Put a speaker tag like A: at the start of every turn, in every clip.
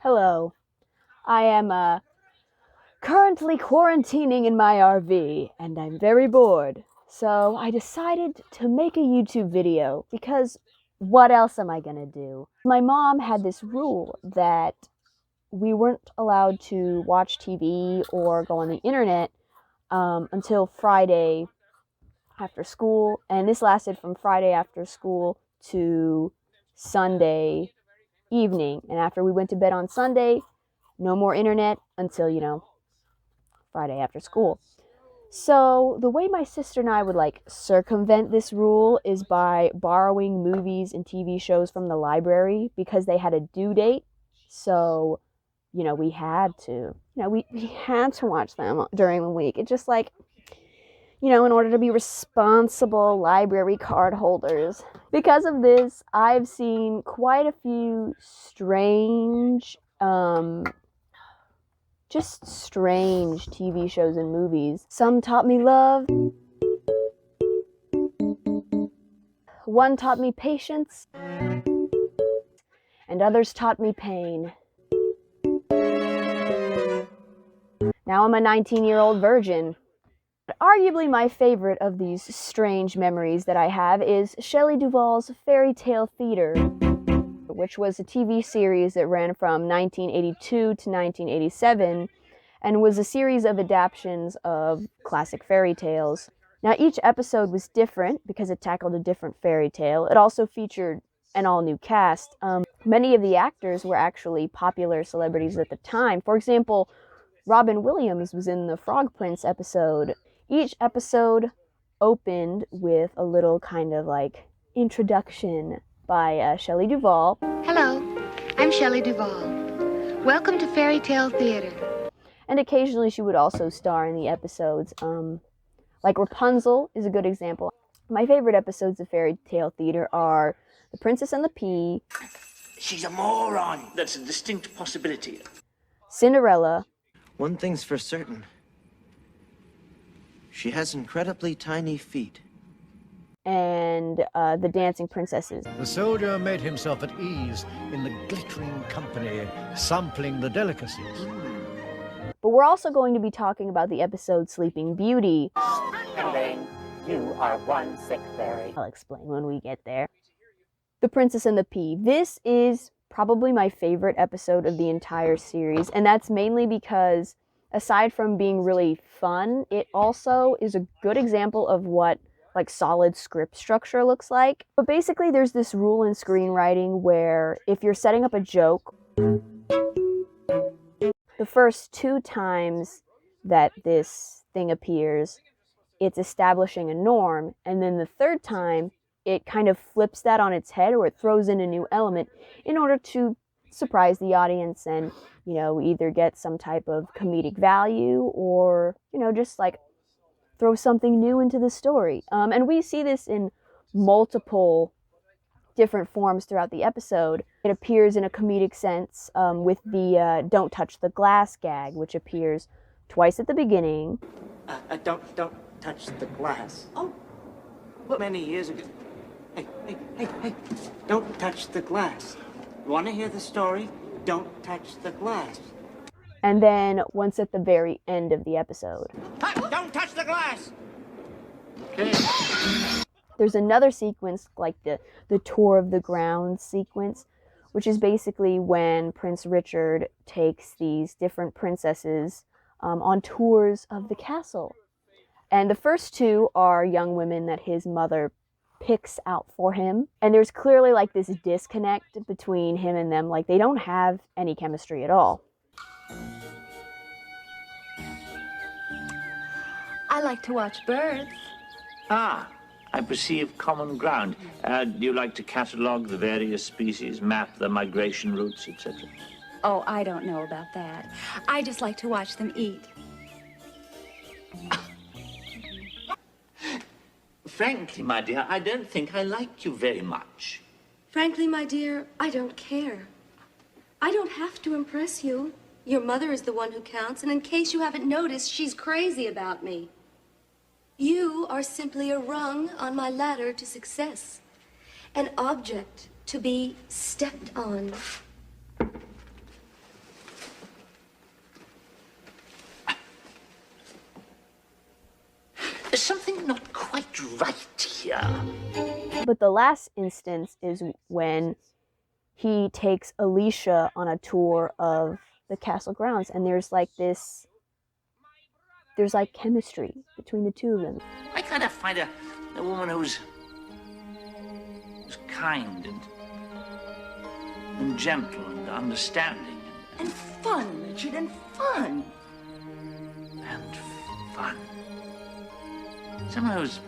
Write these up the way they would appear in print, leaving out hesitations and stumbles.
A: Hello. I am currently quarantining in my RV and I'm very bored. So I decided to make a YouTube video because what else am I gonna do? My mom had this rule that we weren't allowed to watch TV or go on the internet until Friday after school, and this lasted from Friday after school to Sunday evening. And after we went to bed on Sunday, no more internet until, Friday after school. So the way my sister and I would circumvent this rule is by borrowing movies and TV shows from the library because they had a due date. So, we had to, we had to watch them during the week. It's just in order to be responsible library card holders. Because of this, I've seen quite a few strange TV shows and movies. Some taught me love. One taught me patience. And others taught me pain. Now I'm a 19-year-old virgin. Arguably my favorite of these strange memories that I have is Shelly Duvall's Faerie Tale Theatre, which was a TV series that ran from 1982 to 1987 and was a series of adaptations of classic fairy tales. Now, each episode was different because it tackled a different fairy tale. It also featured an all-new cast. Many of the actors were actually popular celebrities at the time. For example, Robin Williams was in the Frog Prince episode. Each episode opened with a little kind of introduction by Shelly Duvall.
B: Hello, I'm Shelly Duvall. Welcome to Faerie Tale Theatre.
A: And occasionally she would also star in the episodes. Rapunzel is a good example. My favorite episodes of Faerie Tale Theatre are The Princess and the Pea.
C: She's a moron. That's a distinct possibility.
A: Cinderella.
D: One thing's for certain. She has incredibly tiny feet.
A: And The Dancing Princesses.
E: The soldier made himself at ease in the glittering company, sampling the delicacies.
A: But we're also going to be talking about the episode Sleeping Beauty.
F: Elaine, you are one sick fairy.
A: I'll explain when we get there. The Princess and the Pea. This is probably my favorite episode of the entire series, and that's mainly because aside from being really fun, it also is a good example of what solid script structure looks like. But basically there's this rule in screenwriting where if you're setting up a joke, the first 2 times that this thing appears, it's establishing a norm, and then the 3rd time it kind of flips that on its head, or it throws in a new element in order to surprise the audience and, either get some type of comedic value or, just throw something new into the story. And we see this in multiple different forms throughout the episode. It appears in a comedic sense with the don't touch the glass gag, which appears twice at the beginning.
C: Don't touch the glass. Oh, many years ago. Hey, don't touch the glass. You want to hear the story? Don't touch the glass.
A: And then once at the very end of the episode.
C: Don't touch the glass! Okay.
A: There's another sequence, the Tour of the Grounds sequence, which is basically when Prince Richard takes these different princesses on tours of the castle. And the first 2 are young women that his mother picks out for him. And there's clearly this disconnect between him and them. They don't have any chemistry at all.
B: I like to watch birds.
G: Ah, I perceive common ground. Do you like to catalogue the various species, map the migration routes, etc.?
B: Oh, I don't know about that. I just like to watch them eat.
G: Frankly, my dear, I don't think I like you very much.
H: Frankly, my dear, I don't care. I don't have to impress you. Your mother is the one who counts, and in case you haven't noticed, she's crazy about me. You are simply a rung on my ladder to success, an object to be stepped on.
G: There's something not quite right here.
A: But the last instance is when he takes Alicia on a tour of the castle grounds, and there's like chemistry between the two of them.
G: I kind of find a woman who's kind and gentle and understanding.
C: And fun, Richard, and fun.
G: And fun. Someone who's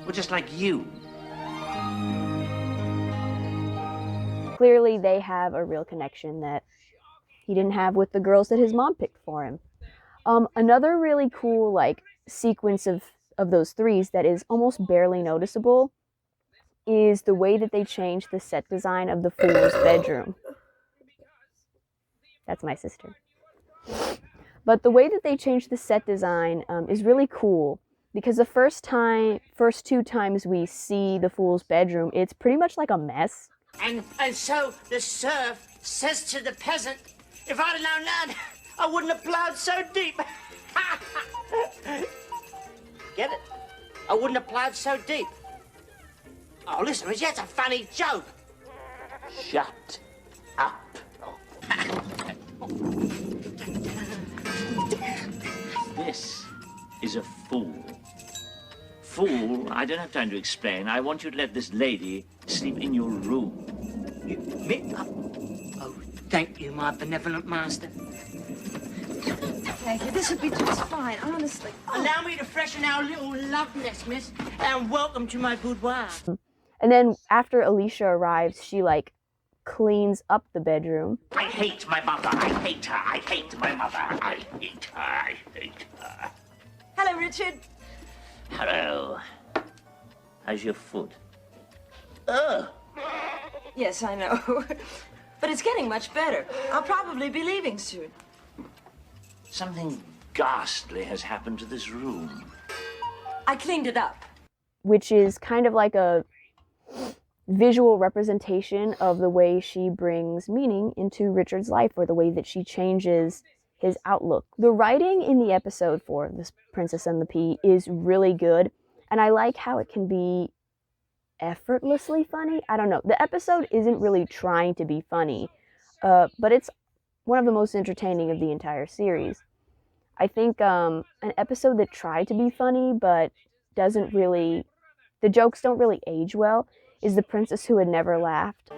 G: well, just like you.
A: Clearly, they have a real connection that he didn't have with the girls that his mom picked for him. Another really cool sequence of those threes that is almost barely noticeable is the way that they changed the set design of the fool's bedroom. That's my sister. But the way that they changed the set design is really cool, because the first two times we see the fool's bedroom, it's pretty much like a mess.
C: And so the serf says to the peasant, if I'd have known that, I wouldn't have plowed so deep. Get it? I wouldn't have plowed so deep. Oh, listen, Richard, that's a funny joke.
G: Shut up. This is a fool. Fool, I don't have time to explain. I want you to let this lady sleep in your room.
C: Me? Oh, thank you, my benevolent master.
I: Thank you. This will be just fine, honestly.
C: Allow me to freshen our little love nest, miss, and welcome to my boudoir.
A: And then after Alicia arrives, she cleans up the bedroom.
G: I hate my mother. I hate her. I hate my mother. I hate her. I hate her.
I: Hello, Richard.
G: Hello. How's your foot?
I: Yes, I know. But it's getting much better. I'll probably be leaving soon.
G: Something ghastly has happened to this room.
I: I cleaned it up.
A: Which is kind of like a visual representation of the way she brings meaning into Richard's life, or the way that she changes his outlook. The writing in the episode for This Princess and the Pea is really good, and I like how it can be effortlessly funny. I don't know. The episode isn't really trying to be funny, but it's one of the most entertaining of the entire series. I think an episode that tried to be funny but doesn't really, the jokes don't really age well, is The Princess Who Had Never Laughed.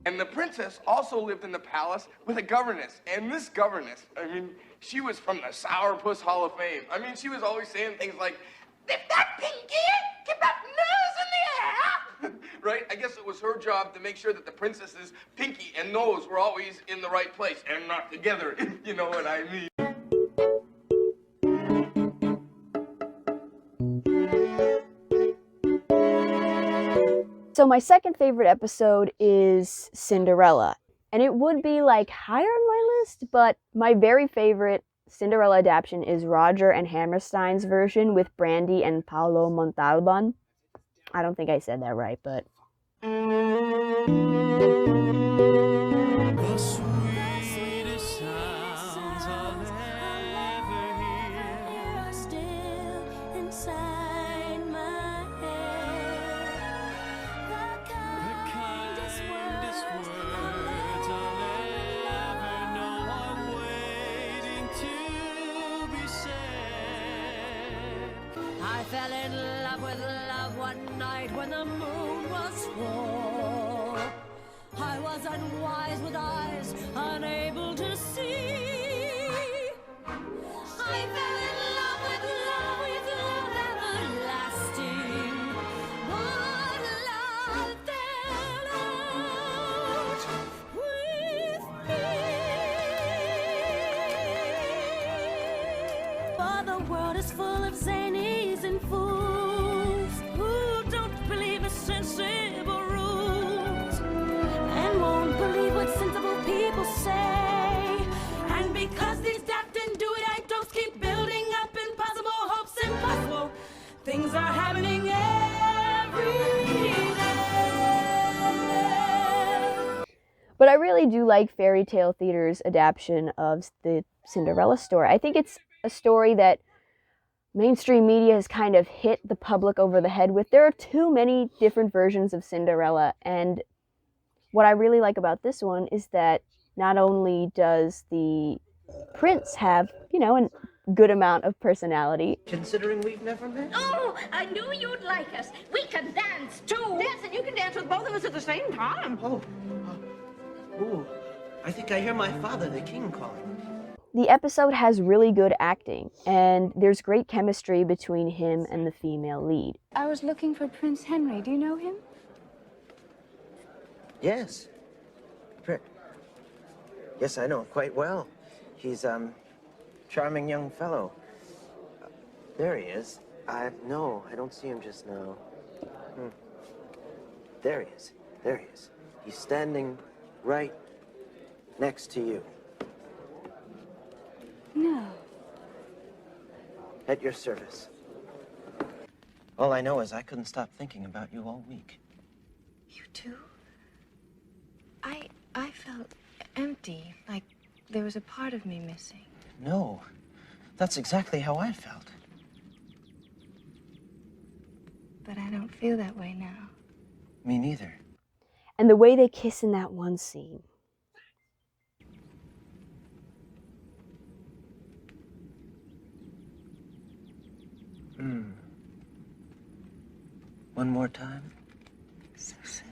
J: And the princess also lived in the palace with a governess. And this governess, I mean, she was from the Sourpuss Hall of Fame. I mean, she was always saying things like, "Lift that pinky, keep that nose in the air." Right? I guess it was her job to make sure that the princess's pinky and nose were always in the right place and not together, if you know what I mean.
A: So my second favorite episode is Cinderella, and it would be higher on my list, but my very favorite Cinderella adaptation is Roger and Hammerstein's version with Brandy and Paolo Montalban. I don't think I said that right, but...
K: I fell in love with love one night when the moon was full. I was unwise with eyes unable to see. I fell in love with love everlasting. But love fell out with me. For the world is full of zanies and fools who don't believe in sensible rules and won't believe what sensible people say. And because these daft and do-it-I-don'ts keep building up impossible hopes, impossible things are happening every day.
A: But I really really do like Fairy Tale Theatre's adaptation of the Cinderella story. I think it's a story that mainstream media has kind of hit the public over the head with. There are too many different versions of Cinderella, and what I really like about this one is that not only does the prince have, you know, a good amount of personality.
D: Considering we've never met.
K: Oh, I knew you'd like us. We can dance, too.
I: Dance, and you can dance with both of us at the same time.
D: Oh. Ooh. I think I hear my father, the king, calling.
A: The episode has really good acting, and there's great chemistry between him and the female lead.
L: I was looking for Prince Henry. Do you know him?
D: Yes. Yes, I know him quite well. He's, charming young fellow. There he is. No, I don't see him just now. There he is. There he is. He's standing right next to you.
L: No.
D: At your service. All I know is I couldn't stop thinking about you all week.
M: You too? I felt empty, like there was a part of me missing.
D: No, that's exactly how I felt.
M: But I don't feel that way now.
D: Me neither.
A: And the way they kiss in that one scene.
D: One more time.
M: So sad.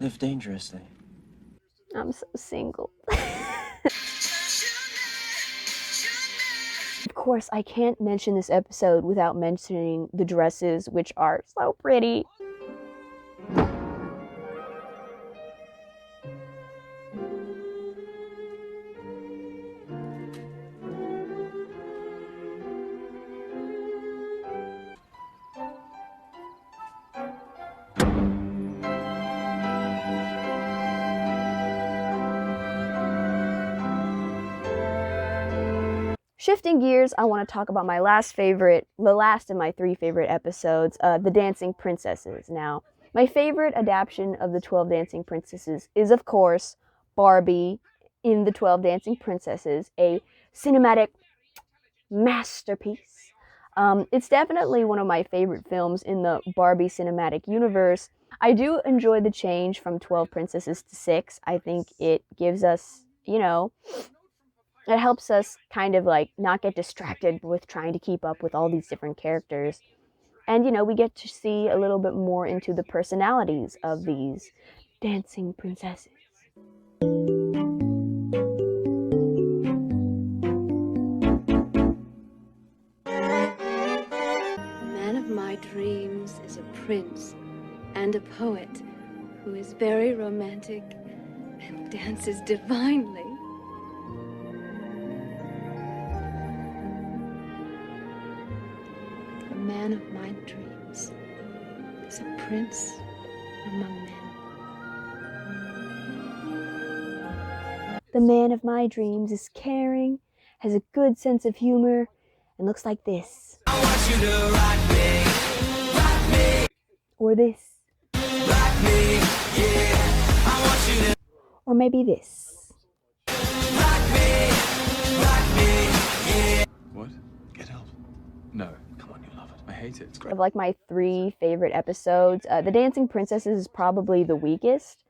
D: Live dangerously.
A: I'm so single. Of course, I can't mention this episode without mentioning the dresses, which are so pretty. Shifting gears, I want to talk about the last of my 3 favorite episodes, The Dancing Princesses. Now, my favorite adaptation of the 12 Dancing Princesses is, of course, Barbie in The 12 Dancing Princesses, a cinematic masterpiece. It's definitely one of my favorite films in the Barbie cinematic universe. I do enjoy the change from 12 princesses to 6. I think it gives us, you know, it helps us kind of like not get distracted with trying to keep up with all these different characters. And, you know, we get to see a little bit more into the personalities of these dancing princesses.
L: The man of my dreams is a prince and a poet who is very romantic and dances divinely. The man of my dreams is a prince among men.
A: The man of my dreams is caring, has a good sense of humor, and looks like this.
K: I want you to rock me,
A: or this.
K: rock me, yeah. I want you to
A: Or maybe this.
K: rock me, yeah.
N: What? Get out? No, come on, you love it. I hate it. It's great.
A: Of like my 3 favorite episodes, The Dancing Princesses is probably the weakest,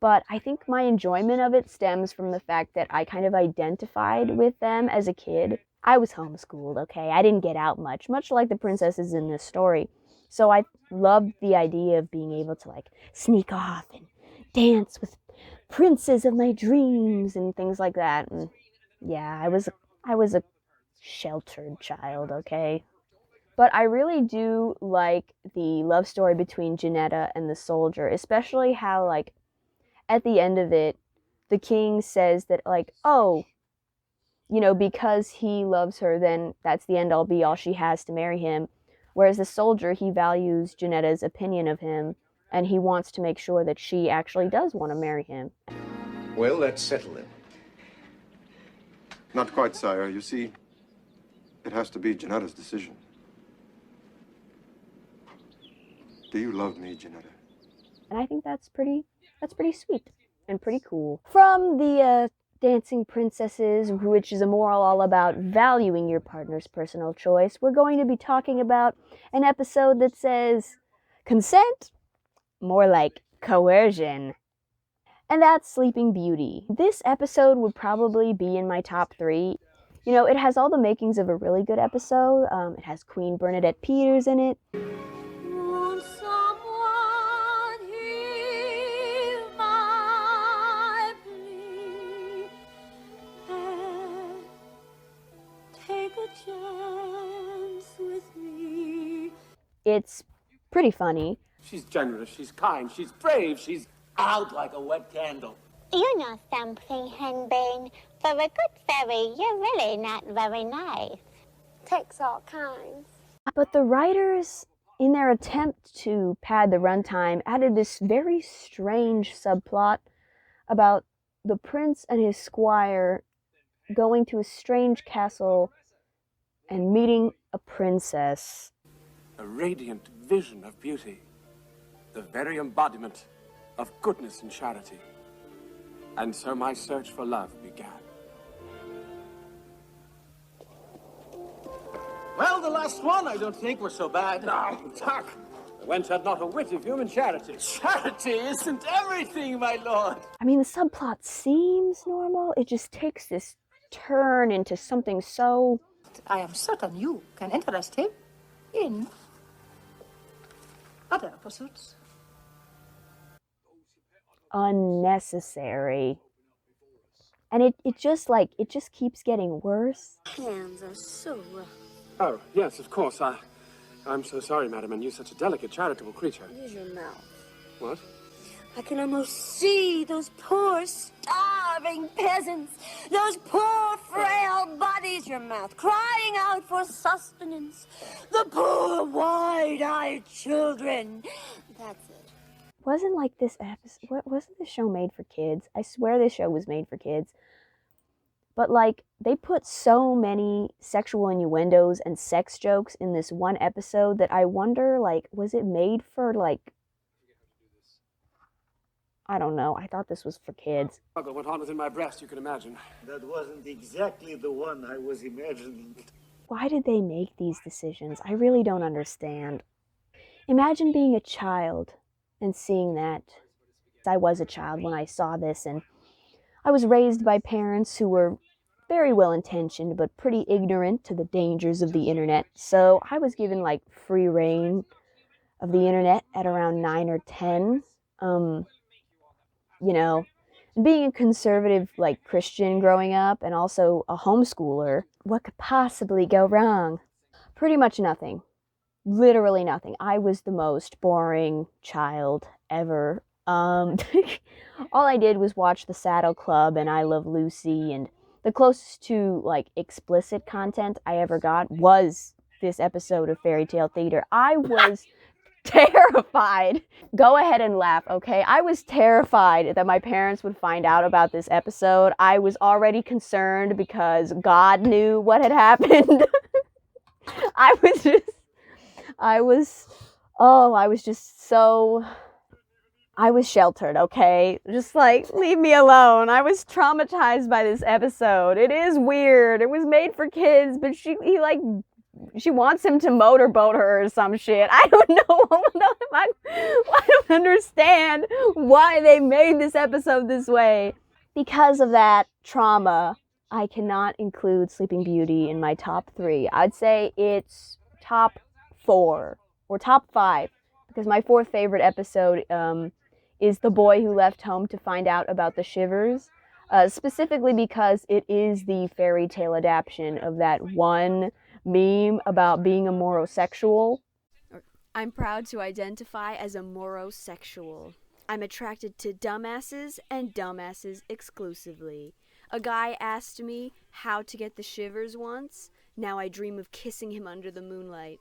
A: but I think my enjoyment of it stems from the fact that I kind of identified with them as a kid. I was homeschooled, okay? I didn't get out much like the princesses in this story. So I loved the idea of being able to like sneak off and dance with princes of my dreams and things like that. And yeah, I was a sheltered child, okay? But I really do like the love story between Janetta and the soldier, especially how like at the end of it, the king says that like, oh, you know, because he loves her, then that's the end all be all she has to marry him. Whereas the soldier, he values Janetta's opinion of him, and he wants to make sure that she actually does want to marry him.
O: Well, let's settle it.
P: Not quite, sire. You see, it has to be Janetta's decision. Do you love me, Janetta?
A: And I think that's pretty sweet. and pretty cool. From the Dancing Princesses, which is a moral all about valuing your partner's personal choice, we're going to be talking about an episode that says consent, more like coercion. And that's Sleeping Beauty. This episode would probably be in my top 3. You know, it has all the makings of a really good episode. It has Queen Bernadette Peters in it.
K: Won't someone hear my plea and take a chance with me?
A: It's pretty funny.
Q: She's generous, she's kind, she's brave, she's out like a wet candle.
F: You know something, Henbane? For a good fairy, you're really not very nice.
H: Takes all kinds.
A: But the writers, in their attempt to pad the runtime, added this very strange subplot about the prince and his squire going to a strange castle and meeting a princess.
Q: A radiant vision of beauty. The very embodiment of goodness and charity. And so my search for love began. Well, the last one I don't think was so bad. No, Tuck. The wench had not a whit of human charity. Charity isn't everything, my lord.
A: I mean, the subplot seems normal. It just takes this turn into something so...
R: I am certain you can interest him in other pursuits.
A: unnecessary. And it just keeps getting worse.
H: Hands are so rough.
Q: Oh, yes, of course. I'm so sorry, madam, and you're such a delicate, charitable creature.
H: Use your mouth.
Q: What?
H: I can almost see those poor, starving peasants, those poor, frail bodies, your mouth, crying out for sustenance. The poor, wide-eyed children. That's it.
A: Wasn't like this episode, wasn't this show made for kids? I swear this show was made for kids. But like, they put so many sexual innuendos and sex jokes in this one episode that I wonder, like, was it made for, like, I don't know. I thought this was for kids.
Q: Struggle went on within my breast, you can imagine.
S: That wasn't exactly the one I was imagining.
A: Why did they make these decisions? I really don't understand. Imagine being a child and seeing that. I was a child when I saw this, and I was raised by parents who were very well-intentioned but pretty ignorant to the dangers of the internet. So I was given like free reign of the internet at around 9 or 10. You know, being a conservative, like, Christian growing up and also a homeschooler, what could possibly go wrong? Pretty much nothing. Literally nothing. I was the most boring child ever. All I did was watch The Saddle Club and I Love Lucy, and the closest to, like, explicit content I ever got was this episode of Faerie Tale Theatre. I was terrified. Go ahead and laugh, okay? I was terrified that my parents would find out about this episode. I was already concerned because God knew what had happened. I was sheltered, okay? Just like, leave me alone. I was traumatized by this episode. It is weird. It was made for kids, but she wants him to motorboat her or some shit. I don't know. I don't understand why they made this episode this way. Because of that trauma, I cannot include Sleeping Beauty in my top 3. I'd say it's top 4 or top 5, because my 4th favorite episode is The Boy Who Left Home to Find Out About the Shivers, specifically because it is the fairy tale adaptation of that one meme about being a morosexual.
T: I'm proud to identify as a morosexual. I'm attracted to dumbasses and dumbasses exclusively. A guy asked me how to get the shivers once. Now I dream of kissing him under the moonlight.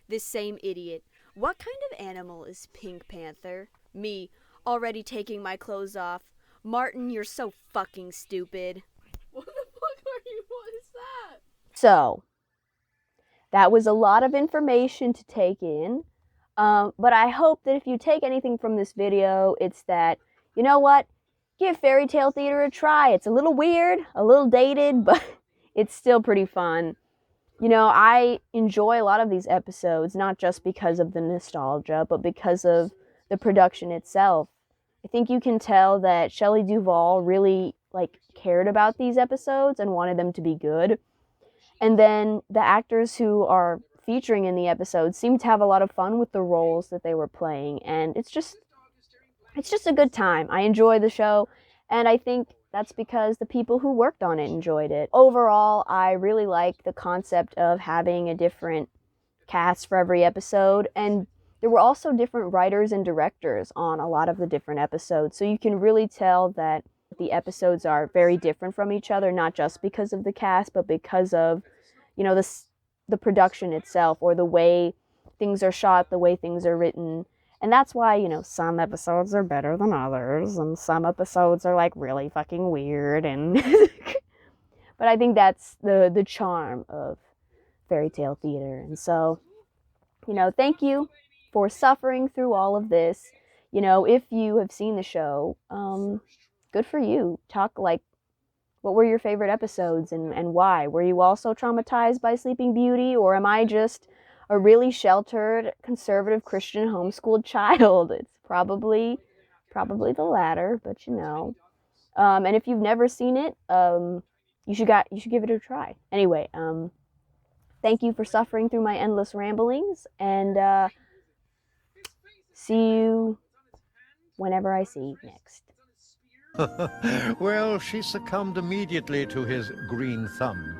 T: This same idiot. What kind of animal is Pink Panther? Me, already taking my clothes off. Martin, you're so fucking stupid.
U: What the fuck are you? What is that?
A: So, that was a lot of information to take in, but I hope that if you take anything from this video, it's that, you know what? give Faerie Tale Theatre a try. It's a little weird, a little dated, but it's still pretty fun. You know, I enjoy a lot of these episodes, not just because of the nostalgia, but because of the production itself. I think you can tell that Shelly Duvall really cared about these episodes and wanted them to be good. And then the actors who are featuring in the episodes seem to have a lot of fun with the roles that they were playing, and it's just a good time. I enjoy the show, and I think that's because the people who worked on it enjoyed it. Overall, I really like the concept of having a different cast for every episode, and there were also different writers and directors on a lot of the different episodes, so you can really tell that the episodes are very different from each other, not just because of the cast, but because of, you know, the production itself, or the way things are shot, the way things are written. And that's why, you know, some episodes are better than others, and some episodes are like really fucking weird, and but I think that's the charm of Faerie Tale Theatre. And so, you know, thank you for suffering through all of this. You know, if you have seen the show, good for you. Talk, like, what were your favorite episodes and why? Were you also traumatized by Sleeping Beauty, or am I just a really sheltered, conservative, Christian, homeschooled child? It's probably the latter, but you know. And if you've never seen it, you should give it a try. Anyway, thank you for suffering through my endless ramblings, and see you whenever I see you next.
E: Well, she succumbed immediately to his green thumb.